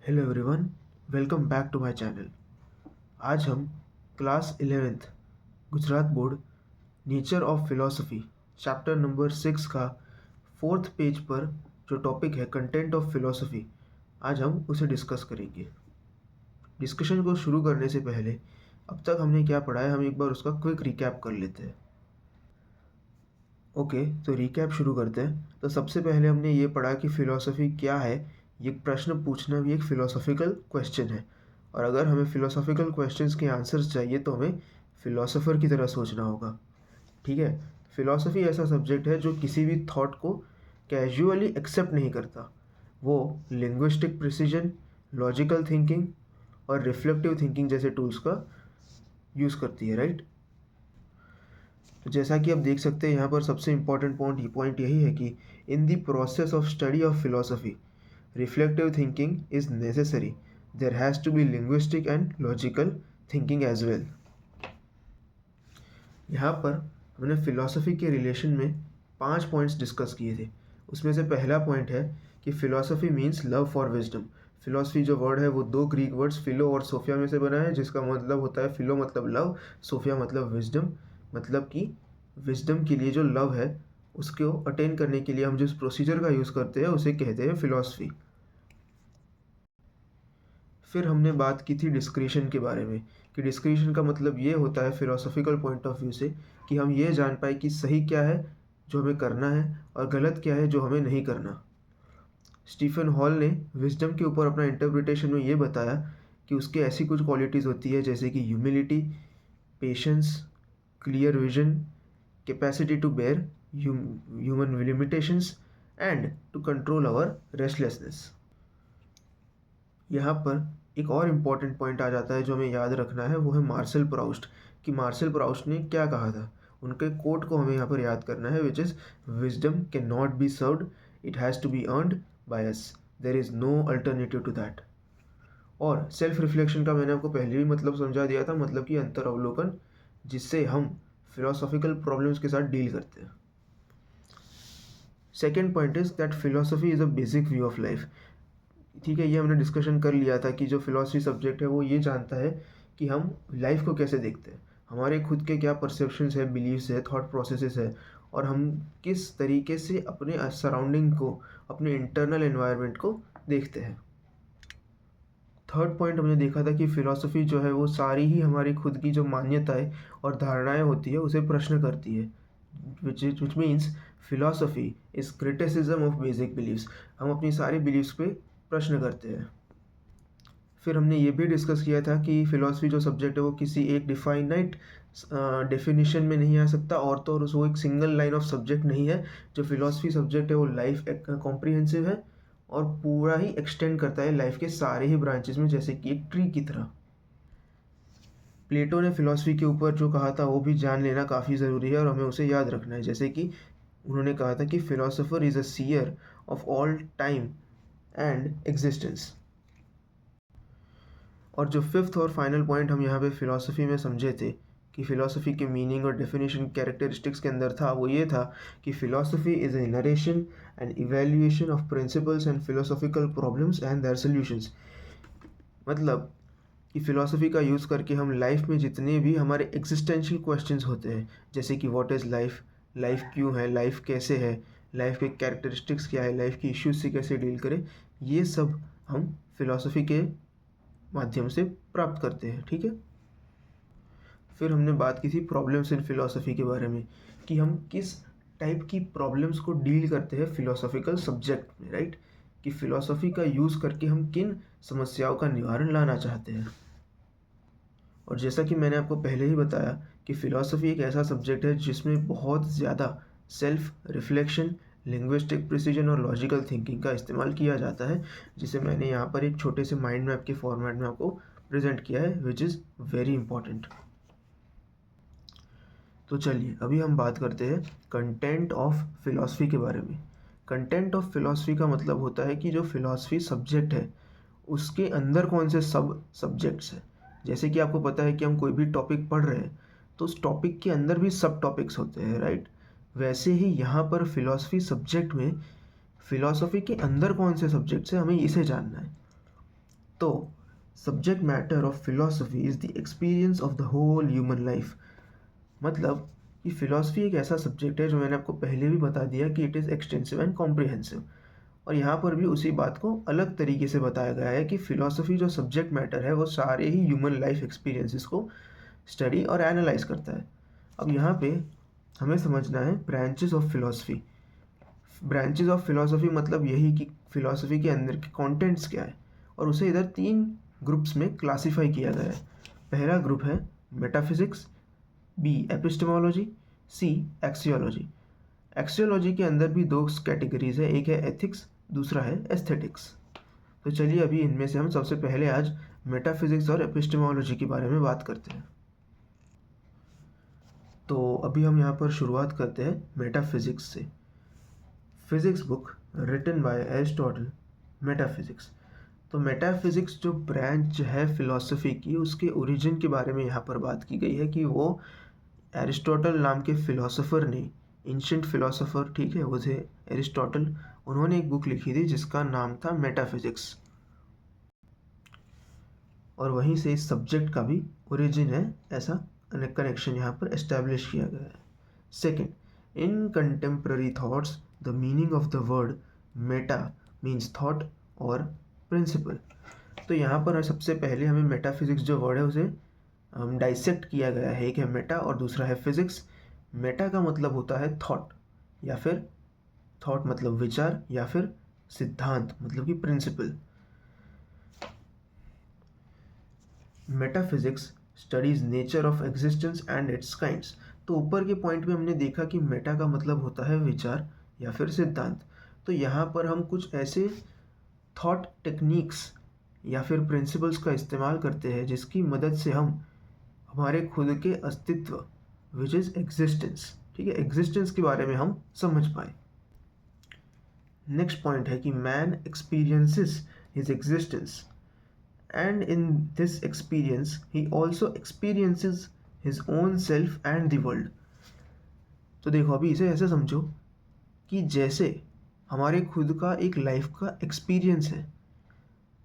Hello everyone, welcome back to my channel. आज हम class 11th Gujarat board nature of philosophy chapter number 6 का 4th page पर जो topic है कंटेंट ऑफ फिलॉसफी, आज हम उसे डिस्कस करेंगे। डिस्कशन को शुरू करने से पहले अब तक हमने क्या पढ़ा है, हम एक बार उसका क्विक रिकैप कर लेते हैं। ओके, तो रिकैप शुरू करते हैं। तो सबसे पहले हमने ये पढ़ा कि फ़िलॉसफ़ी क्या है। ये प्रश्न पूछना भी एक फ़िलोसॉफ़िकल क्वेश्चन है, और अगर हमें फ़िलोसॉफ़िकल क्वेश्चंस के आंसर्स चाहिए तो हमें फ़िलोसोफर की तरह सोचना होगा। ठीक है, फ़िलॉसफ़ी ऐसा सब्जेक्ट है जो किसी भी थॉट को कैजुअली एक्सेप्ट नहीं करता। वो लिंग्विस्टिक प्रिसीजन, लॉजिकल थिंकिंग और रिफ्लेक्टिव थिंकिंग जैसे टूल्स का यूज़ करती है, राइट। तो जैसा कि आप देख सकते हैं यहाँ पर सबसे इम्पॉर्टेंट पॉइंट यही है कि in the process of study of philosophy reflective thinking is necessary. There has to be linguistic and logical thinking as well. यहाँ पर हमने फिलोसफी के रिलेशन में 5 पॉइंट्स डिस्कस किए थे। उसमें से पहला पॉइंट है कि philosophy means love for wisdom. Philosophy जो वर्ड है वो 2 ग्रीक वर्ड्स फिलो और सोफिया में से बना है, जिसका मतलब होता है फिलो मतलब लव, सोफिया मतलब विजडम। मतलब कि विजडम के लिए जो लव है उसको अटेन करने के लिए हम जिस प्रोसीजर का यूज़ करते हैं उसे कहते हैं फिलॉसफी। फिर हमने बात की थी डिस्क्रिशन के बारे में, कि डिस्क्रिशन का मतलब ये होता है फिलोसॉफिकल पॉइंट ऑफ व्यू से कि हम ये जान पाए कि सही क्या है जो हमें करना है और गलत क्या है जो हमें नहीं करना। स्टीफन हॉल ने विजडम के ऊपर अपना इंटरप्रिटेशन में ये बताया कि उसके ऐसी कुछ क्वालिटीज़ होती है जैसे कि humility, patience, clear vision, capacity to bear human limitations and to control our restlessness. यहाँ पर एक और इम्पॉर्टेंट पॉइंट आ जाता है जो हमें याद रखना है, वो है मार्सेल प्राउस्ट। कि मार्सेल प्राउस्ट ने क्या कहा था, उनके कोट को हमें यहाँ पर याद करना है, which is wisdom can not be served, it has to be earned by us, there is no alternative to that. और सेल्फ रिफ्लेक्शन का मैंने आपको पहले भी मतलब समझा दिया था, मतलब कि अंतर अवलोकन, जिससे हम फिलोसॉफिकल प्रॉब्लम्स के साथ डील करते हैं। Second point is that philosophy is a basic view of life. ठीक है, ये हमने डिस्कशन कर लिया था कि जो फिलॉसफी सब्जेक्ट है वो ये जानता है कि हम लाइफ को कैसे देखते हैं, हमारे खुद के क्या परसेप्शंस है, बिलीव्स है, थॉट प्रोसेसेस है, और हम किस तरीके से अपने सराउंडिंग को, अपने इंटरनल एनवायरनमेंट को देखते हैं। थर्ड पॉइंट हमने देखा था कि फिलॉसफी जो है वो सारी ही हमारी खुद की जो मान्यताएं और धारणाएं होती है उसे प्रश्न करती है, which means philosophy is criticism of basic believes. हम अपनी सारी बिलीव्स पे प्रश्न करते हैं। फिर हमने ये भी डिस्कस किया था कि फ़िलासफ़ी जो सब्जेक्ट है वो किसी एक डिफाइनाइट डेफिनेशन में नहीं आ सकता, और तो और वो एक सिंगल लाइन ऑफ सब्जेक्ट नहीं है। जो फ़िलासफ़ी सब्जेक्ट है वो लाइफ कॉम्प्रिहेंसिव है और पूरा ही एक्सटेंड करता है लाइफ के सारे ही ब्रांचेस में, जैसे कि एक ट्री की तरह। प्लेटो ने फ़िलासफ़ी के ऊपर जो कहा था वो भी जान लेना काफ़ी ज़रूरी है और हमें उसे याद रखना है। जैसे कि उन्होंने कहा था कि philosopher is a seer of all time and existence. और जो फिफ्थ और फाइनल पॉइंट हम यहाँ पे फ़िलासफ़ी में समझे थे कि फ़िलासफ़ी के मीनिंग और डेफिनेशन कैरेक्टरिस्टिक्स के अंदर था, वो ये था कि philosophy is a narration and evaluation of principles and philosophical problems and their solutions. मतलब कि फ़िलासफ़ी का यूज़ करके हम लाइफ में जितने भी हमारे एग्जिस्टेंशियल क्वेश्चंस होते हैं, जैसे कि व्हाट इज़ लाइफ, लाइफ क्यों है, लाइफ कैसे है, लाइफ के कैरेक्टरिस्टिक्स क्या है, लाइफ की इश्यूज से कैसे डील करें, ये सब हम फ़िलासफ़ी के माध्यम से प्राप्त करते हैं। ठीक है, फिर हमने बात की थी प्रॉब्लम्स इन फिलोसफी के बारे में, कि हम किस टाइप की प्रॉब्लम्स को डील करते हैं फिलोसॉफिकल सब्जेक्ट में, राइट। कि फिलोसफी का यूज़ करके हम किन समस्याओं का निवारण लाना चाहते हैं। और जैसा कि मैंने आपको पहले ही बताया कि फ़िलासफ़ी एक ऐसा सब्जेक्ट है जिसमें बहुत ज़्यादा सेल्फ रिफ्लेक्शन, लिंग्विस्टिक प्रिसीजन और लॉजिकल थिंकिंग का इस्तेमाल किया जाता है, जिसे मैंने यहाँ पर एक छोटे से माइंड मैप के फॉर्मेट में आपको प्रेजेंट किया है, विच इज़ वेरी इंपॉर्टेंट। तो चलिए अभी हम बात करते हैं कंटेंट ऑफ फिलॉसफी के बारे में। कंटेंट ऑफ फिलॉसफी का मतलब होता है कि जो फिलॉसफी सब्जेक्ट है उसके अंदर कौन से सब सब्जेक्ट्स हैं। जैसे कि आपको पता है कि हम कोई भी टॉपिक पढ़ रहे हैं तो उस टॉपिक के अंदर भी सब टॉपिक्स होते हैं, राइट। वैसे ही यहाँ पर फिलॉसफी सब्जेक्ट में फिलॉसफी के अंदर कौन से सब्जेक्ट्स हैं हमें इसे जानना है। तो subject matter of philosophy is the experience of the whole human life. मतलब कि फिलॉसफी एक ऐसा सब्जेक्ट है जो मैंने आपको पहले भी बता दिया कि it is extensive and comprehensive. और यहाँ पर भी उसी बात को अलग तरीके से बताया गया है कि फिलॉसफी जो सब्जेक्ट मैटर है वो सारे ही ह्यूमन लाइफ एक्सपीरियंसेस को स्टडी और एनालाइज करता है। अब यहाँ पे हमें समझना है branches of philosophy. Branches of philosophy मतलब यही कि फिलॉसफी के अंदर के कंटेंट्स क्या है, और उसे इधर 3 ग्रुप्स में क्लासिफाई किया गया है। पहला ग्रुप है मेटाफिजिक्स, बी एपिस्टेमोलॉजी, सी एक्सियोलॉजी। एक्सियोलॉजी के अंदर भी 2 कैटेगरीज है, एक है एथिक्स, दूसरा है एस्थेटिक्स। तो चलिए अभी इनमें से हम सबसे पहले आज मेटाफिजिक्स और एपिस्टेमोलॉजी के बारे में बात करते हैं। तो अभी हम यहाँ पर शुरुआत करते हैं मेटाफिजिक्स से। Physics book written by Aristotle, metaphysics. तो मेटाफिजिक्स जो ब्रांच है फिलॉसफी की, उसके ओरिजिन के बारे में यहाँ पर बात की गई है कि वो एरिस्टोटल नाम के फिलोसोफर ने, एंशिएंट फिलोसोफर, ठीक है, वो थे एरिस्टोटल, उन्होंने एक बुक लिखी थी जिसका नाम था मेटाफिजिक्स, और वहीं से इस सब्जेक्ट का भी ओरिजिन है, ऐसा कनेक्शन यहाँ पर एस्टैब्लिश किया गया है। Second, in contemporary thoughts the meaning of the word Meta means thought और प्रिंसिपल। तो यहाँ पर सबसे पहले हमें मेटाफिजिक्स जो वर्ड है उसे डाइसेक्ट किया गया है। एक है मेटा और दूसरा है फिजिक्स। मेटा का मतलब होता है थॉट, या फिर थॉट मतलब विचार, या फिर सिद्धांत मतलब कि principle. Metaphysics studies nature of existence and its kinds. तो ऊपर के पॉइंट में हमने देखा कि मेटा का मतलब होता है विचार या फिर सिद्धांत। तो यहाँ पर हम कुछ ऐसे थॉट टेक्निक्स या फिर प्रिंसिपल्स का इस्तेमाल करते हैं जिसकी मदद से हम हमारे खुद के अस्तित्व, विच इज़ एग्जिस्टेंस, ठीक है, एग्जिस्टेंस के बारे में हम समझ पाए। नेक्स्ट पॉइंट है कि man experiences his existence and in this experience he also experiences his own self and the world। तो देखो अभी इसे ऐसे समझो कि जैसे हमारे खुद का एक लाइफ का एक्सपीरियंस है,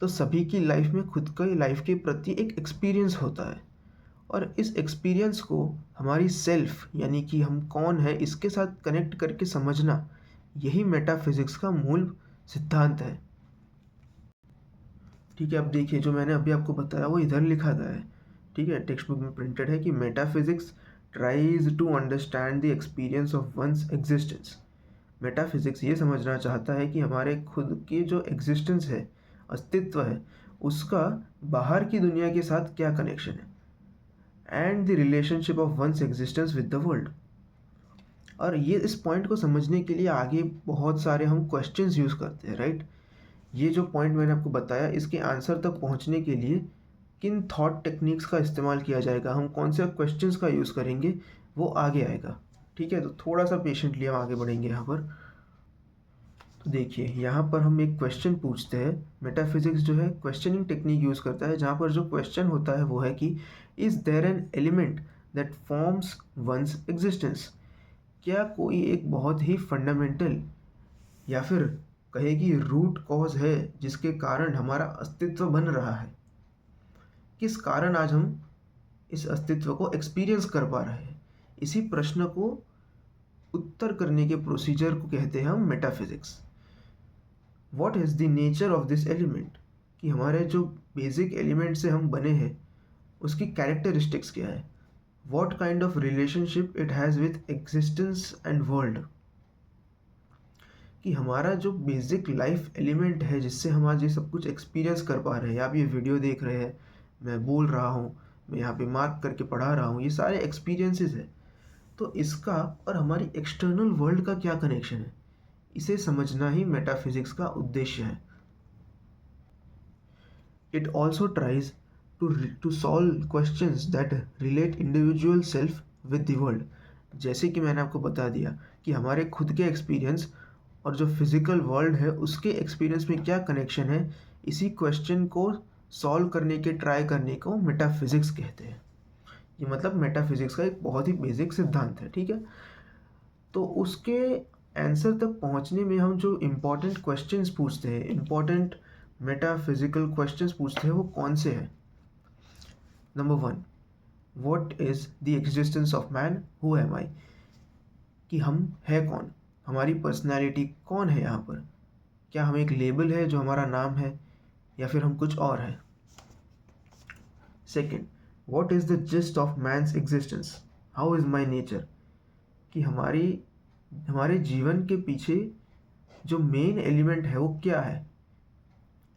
तो सभी की लाइफ में खुद का लाइफ के प्रति एक एक्सपीरियंस होता है, और इस एक्सपीरियंस को हमारी सेल्फ यानी कि हम कौन है इसके साथ कनेक्ट करके समझना, यही मेटाफिजिक्स का मूल सिद्धांत है। ठीक है, अब देखिए जो मैंने अभी आपको बताया वो इधर लिखा गया है, ठीक है, टेक्स्ट बुक में प्रिंटेड है कि metaphysics tries to understand the experience of one's existence. Metaphysics ये समझना चाहता है कि हमारे खुद की जो एग्जिस्टेंस है, अस्तित्व है, उसका बाहर की दुनिया के साथ क्या कनेक्शन है, and the relationship of one's existence with the world. और ये इस पॉइंट को समझने के लिए आगे बहुत सारे हम क्वेश्चंस यूज़ करते हैं, राइट। ये जो पॉइंट मैंने आपको बताया, इसके आंसर तक पहुंचने के लिए किन थॉट टेक्निक्स का इस्तेमाल किया जाएगा, हम कौन से क्वेश्चंस का यूज़ करेंगे, वो आगे आएगा, ठीक है। तो थोड़ा सा पेशेंटली हम आगे बढ़ेंगे यहाँ पर। तो देखिए यहाँ पर हम एक क्वेश्चन पूछते हैं। मेटाफिजिक्स जो है क्वेश्चनिंग टेक्निक यूज़ करता है, जहाँ पर जो क्वेश्चन होता है वो है कि is there an element that forms one's existence. क्या कोई एक बहुत ही फंडामेंटल या फिर कहेगी रूट कॉज है जिसके कारण हमारा अस्तित्व बन रहा है, किस कारण आज हम इस अस्तित्व को एक्सपीरियंस कर पा रहे हैं। इसी प्रश्न को उत्तर करने के प्रोसीजर को कहते हैं हम metaphysics. What is the nature of this element, कि हमारे जो बेसिक एलिमेंट से हम बने हैं उसकी कैरेक्टरिस्टिक्स क्या है। What kind of relationship it has with existence and world, कि हमारा जो बेसिक लाइफ एलिमेंट है जिससे हम आज ये सब कुछ एक्सपीरियंस कर पा रहे हैं। आप ये वीडियो देख रहे हैं, मैं बोल रहा हूँ, मैं यहाँ पे मार्क करके पढ़ा रहा हूँ, ये सारे एक्सपीरियंसेस है। तो इसका और हमारी एक्सटर्नल वर्ल्ड का क्या कनेक्शन है, इसे समझना ही मेटाफिजिक्स का उद्देश्य है। It also tries to solve questions that relate individual self with the world. जैसे कि मैंने आपको बता दिया कि हमारे खुद के एक्सपीरियंस और जो फिज़िकल वर्ल्ड है उसके एक्सपीरियंस में क्या कनेक्शन है, इसी क्वेश्चन को सॉल्व करने के ट्राई करने को मेटाफिजिक्स कहते हैं। ये मतलब मेटाफिजिक्स का एक बहुत ही बेसिक सिद्धांत है, ठीक है। तो उसके आंसर तक पहुंचने में हम जो इम्पोर्टेंट क्वेश्चंस पूछते हैं, इम्पोर्टेंट मेटाफिजिकल क्वेश्चंस पूछते हैं वो कौन से हैं? Number 1, what is the existence of man, who am I, कि हम है कौन, हमारी पर्सनैलिटी कौन है यहाँ पर, क्या हम एक लेबल है जो हमारा नाम है या फिर हम कुछ और है? Second, what is the gist of man's existence, how is my nature, कि हमारे जीवन के पीछे जो मेन एलिमेंट है वो क्या है?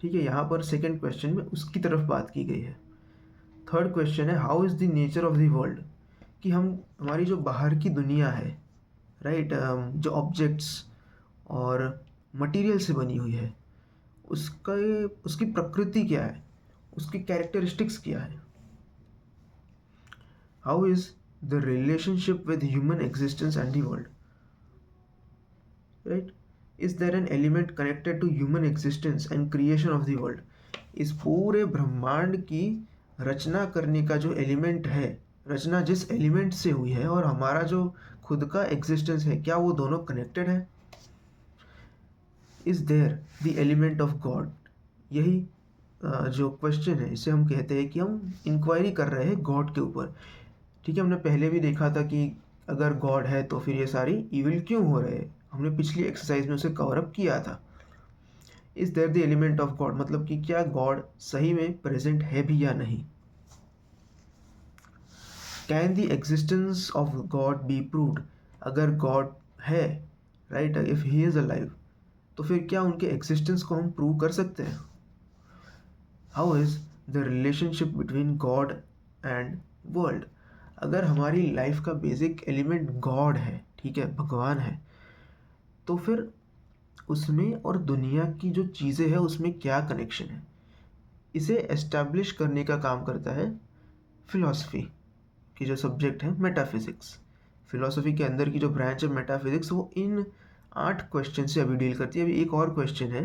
ठीक है, यहाँ पर सेकेंड क्वेश्चन में उसकी तरफ बात की गई है। थर्ड क्वेश्चन है how is the nature of the world, कि हमारी जो बाहर की दुनिया है, राइट, जो ऑब्जेक्ट्स और मटेरियल से बनी हुई है, उसकी प्रकृति क्या है, उसकी कैरेक्टरिस्टिक्स क्या है? How is the relationship with human existence and the world, right, is there an element connected to human existence and creation of the world, इस पूरे ब्रह्मांड की रचना करने का जो एलिमेंट है, रचना जिस एलिमेंट से हुई है और हमारा जो खुद का एग्जिस्टेंस है, क्या वो दोनों कनेक्टेड है? Is there the element of God, यही जो क्वेश्चन है इसे हम कहते हैं कि हम इंक्वायरी कर रहे हैं गॉड के ऊपर। ठीक है, हमने पहले भी देखा था कि अगर गॉड है तो फिर ये सारी इविल क्यों हो रहे हैं, हमने पिछली एक्सरसाइज में उसे कवर अप किया था। Is there the element of God, मतलब कि क्या गॉड सही में प्रेजेंट है भी या नहीं? Can the existence of God be proved, अगर गॉड है, right, if he is alive, तो फिर क्या उनके एग्जिस्टेंस को हम प्रूव कर सकते हैं? How is the relationship between God and world, अगर हमारी लाइफ का बेसिक एलिमेंट गॉड है, ठीक है, भगवान है, तो फिर उसमें और दुनिया की जो चीज़ें हैं उसमें क्या कनेक्शन है? इसे एस्टैब्लिश करने का काम करता है फिलॉसफी की जो सब्जेक्ट है मेटाफिज़िक्स। फिलॉसफी के अंदर की जो ब्रांच है मेटाफिज़िक्स, वो इन 8 क्वेश्चन से अभी डील करती है। अभी एक और क्वेश्चन है,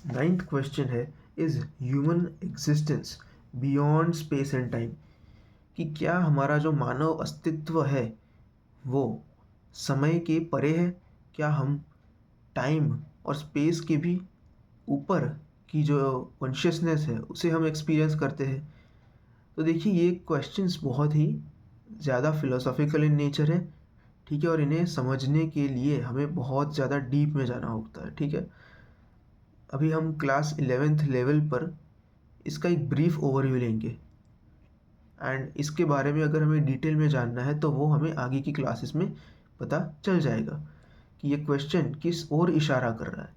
9th क्वेश्चन है, is human existence beyond space and time, कि क्या हमारा जो मानव अस्तित्व है वो समय के परे है, क्या हम टाइम और स्पेस के भी ऊपर की जो कॉन्शियसनेस है उसे हम एक्सपीरियंस करते हैं? तो देखिए ये क्वेश्चंस बहुत ही ज़्यादा फिलोसॉफिकल इन नेचर है, ठीक है, और इन्हें समझने के लिए हमें बहुत ज़्यादा डीप में जाना होता है। ठीक है, अभी हम क्लास 11th लेवल पर इसका एक ब्रीफ ओवरव्यू लेंगे एंड इसके बारे में अगर हमें डिटेल में जानना है तो वो हमें आगे की क्लासेस में पता चल जाएगा कि ये क्वेश्चन किस ओर इशारा कर रहा है।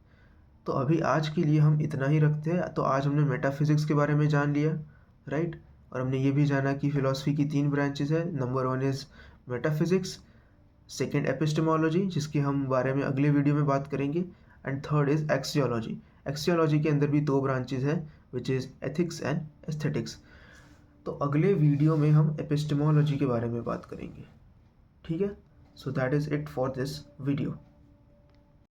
तो अभी आज के लिए हम इतना ही रखते हैं। तो आज हमने मेटाफिज़िक्स के बारे में जान लिया, राइट, और हमने ये भी जाना कि फ़िलॉसफी की 3 ब्रांचेस है। Number 1 is metaphysics, second epistemology जिसके हम बारे में अगले वीडियो में बात करेंगे, and third is axiology. Axiology के अंदर भी 2 ब्रांचेस हैं which is ethics and aesthetics. तो अगले वीडियो में हम एपिस्टेमोलॉजी के बारे में बात करेंगे। ठीक है, so that is it for this video.